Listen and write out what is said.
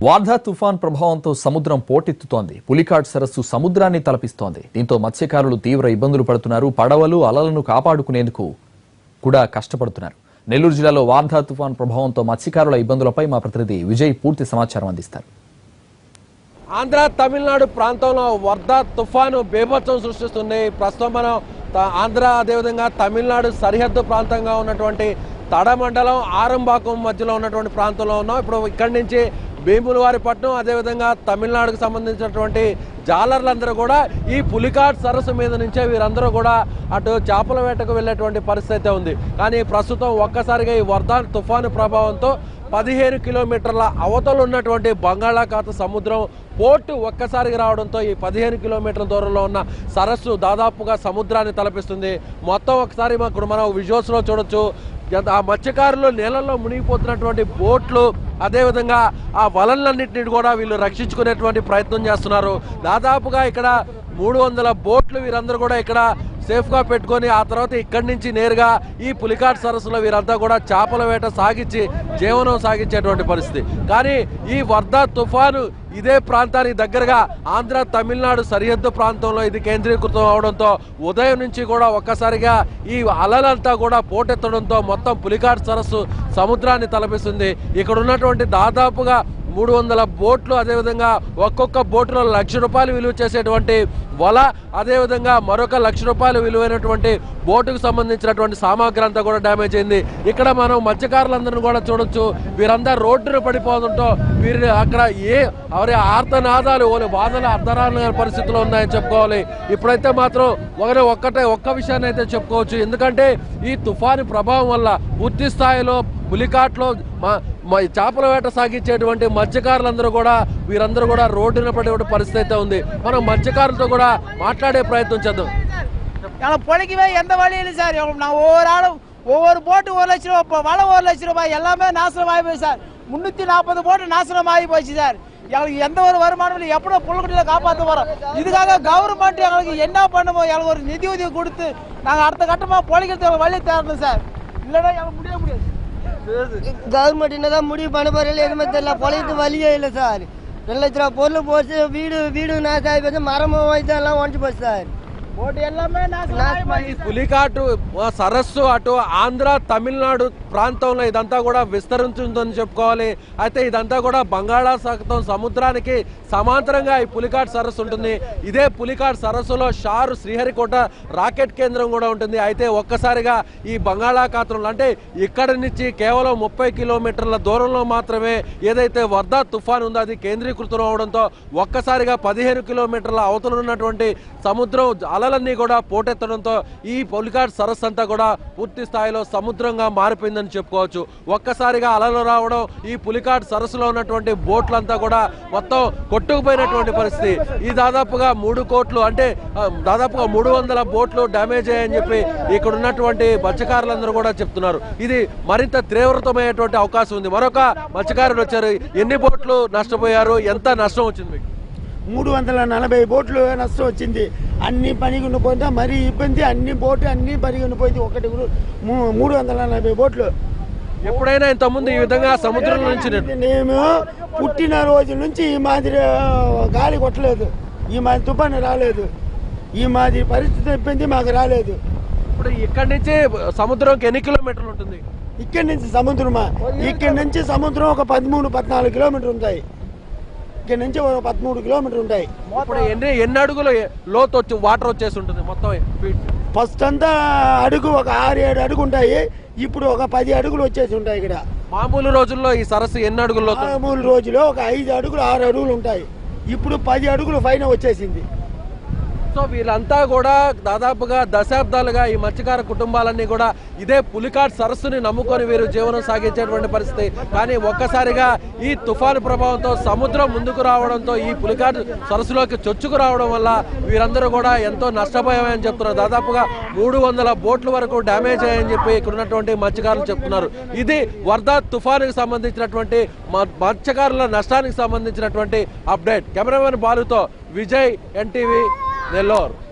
వార్ధా తుఫాన్ ప్రభావంతో సముద్రం పోటెత్తుతోంది. పులికాట్ సరస్సు సముద్రాన్ని తలపిస్తోంది. దీంతో మత్స్యకారులు తీవ్ర ఇబ్బందులు పడుతున్నారు. పడవలు అలలను కాపాడుకునేందుకు కూడా కష్టపడుతున్నారు. నెల్లూరు జిల్లాలో వార్ధా తుఫాన్ ప్రభావంతో మత్స్యకారుల ఇబ్బందులపై మా ప్రతినిధి విజయ్ పూర్తి సమాచారం అందిస్తారు. ఆంధ్ర తమిళనాడు ప్రాంతంలో వర్ధా తుఫాను బేభత్సం సృష్టిస్తుంది. ప్రస్తుతం మనం ఆంధ్ర అదేవిధంగా తమిళనాడు సరిహద్దు ప్రాంతంగా ఉన్నటువంటి తడ మండలం ఆరంబాకం మధ్యలో ఉన్నటువంటి ప్రాంతంలో ఉన్నాం. ఇప్పుడు ఇక్కడి నుంచి భీములవారిపట్నం అదేవిధంగా తమిళనాడుకు సంబంధించినటువంటి జాలర్లందరూ కూడా ఈ పులికాట్ సరస్సు మీద నుంచే వీరందరూ కూడా అటు చేపల వేటకు వెళ్ళేటువంటి పరిస్థితి ఉంది. కానీ ప్రస్తుతం ఒక్కసారిగా ఈ వర్ధా తుఫాను ప్రభావంతో 15 కిలోమీటర్ల అవతలు ఉన్నటువంటి బంగాళాఖాత సముద్రం పోర్టు ఒక్కసారిగా రావడంతో ఈ 15 కిలోమీటర్ల దూరంలో ఉన్న సరస్సు దాదాపుగా సముద్రాన్ని తలపిస్తుంది. మొత్తం ఒకసారి మనం విజువల్స్లో చూడొచ్చు. ఆ మత్స్యకారులు నీళ్ళల్లో మునిగిపోతున్నటువంటి బోట్లు అదేవిధంగా ఆ వలలన్నింటినీ కూడా వీళ్ళు రక్షించుకునేటువంటి ప్రయత్నం చేస్తున్నారు. దాదాపుగా ఇక్కడ 300 బోట్లు వీరందరూ కూడా ఇక్కడ సేఫ్గా పెట్టుకొని ఆ తర్వాత ఇక్కడి నుంచి నేరుగా ఈ పులికాట్ సరస్సులో వీరంతా కూడా చేపల వేట సాగించి జీవనం సాగించేటువంటి పరిస్థితి. కానీ ఈ వర్ధా తుఫాను ఇదే ప్రాంతానికి దగ్గరగా ఆంధ్ర తమిళనాడు సరిహద్దు ప్రాంతంలో ఇది కేంద్రీకృతం అవడంతో ఉదయం నుంచి కూడా ఒక్కసారిగా ఈ అలలంతా కూడా పోటెత్తడంతో మొత్తం పులికాట్ సరస్సు సముద్రాన్ని తలపిస్తుంది. ఇక్కడ ఉన్నటువంటి దాదాపుగా 300 బోట్లు అదేవిధంగా ఒక్కొక్క బోటులో ₹1,00,000 విలువ చేసేటువంటి వల అదేవిధంగా మరొక ₹1,00,000 విలువైనటువంటి బోటుకు సంబంధించినటువంటి సామాగ్రి అంతా కూడా డ్యామేజ్ అయింది. ఇక్కడ మనం మత్స్యకారులందరినీ కూడా చూడొచ్చు. వీరందరూ రోడ్డును పడిపోతుంటో వీరు అక్కడ ఎవరి ఆర్తనాదాలు బాధలు అర్ధరాల పరిస్థితుల్లో ఉన్నాయని చెప్పుకోవాలి. ఇప్పుడైతే మాత్రం ఒక్క విషయాన్ని అయితే చెప్పుకోవచ్చు. ఎందుకంటే ఈ తుఫాను ప్రభావం వల్ల పూర్తి స్థాయిలో పులికాట్లో చేపల వేట సాగించేటువంటి మత్స్యకారులందరూ కూడా వీరందరూ కూడా రోడ్డున పడే పరిస్థితి అయితే ఉంది. మనం మత్స్యకారులతో కూడా మాట్లాడే ప్రయత్నం చేద్దాం. பொழைக்கவே எந்த வழி இல்லை சார். நான் ஒவ்வொரு போட்டு ₹1,00,000 வலை ₹1,00,000 எல்லாமே நாசனம் ஆகி போய் சார். 340 போட்டு நாசனம் ஆகி போச்சு சார். எங்களுக்கு எந்த ஒரு வருமானம் இல்லை. எப்படோ புல்குட்டியில் காப்பாற்ற போகிறோம். இதுக்காக கவர்மெண்ட் எங்களுக்கு என்ன பண்ணுமோ எங்களுக்கு ஒரு நிதி உதவி கொடுத்து நாங்கள் அடுத்த கட்டமாக பொழைக்கிறதுக்கு வழி தேடணும் சார். இல்லைன்னா எங்களுக்கு முடியாது. கவர்மெண்ட் என்னதான் முடிவு பண்ண போறீங்க எதுவுமே தெரியல. பொழைத்து வழியே இல்லை சார். ₹2,00,000 பொருள் போச்சு. வீடு நாசம் ஆகி போச்சு. மரமும் இதெல்லாம் ஒன்று போச்சு சார். పులికాటు సరస్సు అటు ఆంధ్ర తమిళనాడు ప్రాంతంలో ఇదంతా కూడా విస్తరించుందని చెప్పుకోవాలి. అయితే ఇదంతా కూడా బంగాళాఖాతం సముద్రానికి సమాంతరంగా ఈ పులికాట్ సరస్సు ఉంటుంది. ఇదే పులికాట్ సరస్సులో షారు శ్రీహరికోట రాకెట్ కేంద్రం కూడా ఉంటుంది. అయితే ఒక్కసారిగా ఈ బంగాళాఖాతంలో అంటే ఇక్కడి నుంచి కేవలం 30 కిలోమీటర్ల దూరంలో మాత్రమే ఏదైతే వర్ధా తుఫాన్ ఉందో అది కేంద్రీకృతం అవడంతో ఒక్కసారిగా 15 కిలోమీటర్ల అవతల ఉన్నటువంటి సముద్రం అలలన్నీ కూడా పోటెత్తడంతో ఈ పులికాట్ సరస్సు అంతా కూడా పూర్తి స్థాయిలో సముద్రంగా మారిపోయిందని చెప్పుకోవచ్చు. ఒక్కసారిగా అలలు రావడం ఈ పులికాట్ సరస్సులో ఉన్నటువంటి బోట్లంతా కూడా మొత్తం కొట్టుకుపోయినటువంటి పరిస్థితి. ఈ దాదాపుగా 3 కోట్లు అంటే దాదాపుగా 300 బోట్లు డ్యామేజ్ అయ్యాయని చెప్పి ఇక్కడ ఉన్నటువంటి మత్స్యకారులందరూ కూడా చెప్తున్నారు. ఇది మరింత తీవ్రతమైనటువంటి అవకాశం ఉంది. మరొక మత్స్యకారులు వచ్చారు. ఎన్ని బోట్లు నష్టపోయారు? ఎంత నష్టం వచ్చింది మీకు? 340 బోట్లు నష్టం వచ్చింది. అన్ని పనికి ఉండిపోయిందా మరీ ఇబ్బంది. అన్ని బోట్లు అన్ని పనికి ఉండిపోయింది. 340 బోట్లు. ఎప్పుడైనా ఇంతకుముందు ఈ విధంగా సముద్రం నుంచి మేము పుట్టిన రోజు నుంచి ఈ మాదిరి గాలి కొట్టలేదు. ఈ మాదిరి తుఫాను రాలేదు. ఈ మాదిరి పరిస్థితి ఇబ్బంది మాకు రాలేదు. ఇప్పుడు ఇక్కడి నుంచి సముద్రంకి ఎన్ని కిలోమీటర్లు ఉంటుంది? ఇక్కడి నుంచి సముద్రమా? ఇక్కడి నుంచి సముద్రం ఒక 13-14 కిలోమీటర్లు ఉంటాయి. ఇక్కడ నుంచి 13 కిలోమీటర్లు ఉంటాయి. ఇప్పుడు ఎన్ని అడుగులు లోతు వచ్చి వాటర్ వచ్చేసి ఉంటుంది మొత్తం? ఫస్ట్ అంతా అడుగు ఒక 6-7 అడుగు ఉంటాయి. ఇప్పుడు ఒక 10 అడుగులు వచ్చేసి ఉంటాయి. ఇక్కడ మామూలు రోజుల్లో ఈ సరస్సు ఎన్ని అడుగుల్లో? మామూలు రోజులో ఒక 5 అడుగులు 6 అడుగులు ఉంటాయి. ఇప్పుడు 10 అడుగులు పైన వచ్చేసింది. సో వీళ్ళంతా కూడా దాదాపుగా దశాబ్దాలుగా ఈ మత్స్యకార కుటుంబాలన్నీ కూడా ఇదే పులికాట్ సరస్సుని నమ్ముకొని వీరు జీవనం సాగించేటువంటి పరిస్థితి. కానీ ఒక్కసారిగా ఈ తుఫాను ప్రభావంతో సముద్రం ముందుకు రావడంతో ఈ పులికాట్ సరస్సులోకి చొచ్చుకు రావడం వల్ల వీరందరూ కూడా ఎంతో నష్టపోయామని చెప్తున్నారు. దాదాపుగా 300 బోట్ల వరకు డ్యామేజ్ అయ్యాయని చెప్పి ఇక్కడ ఉన్నటువంటి మత్స్యకారులు చెప్తున్నారు. ఇది వర్ధా తుఫానుకి సంబంధించినటువంటి మత్స్యకారుల నష్టానికి సంబంధించినటువంటి అప్డేట్. కెమెరామెన్ బాలుతో విజయ్, NTV, Nellore.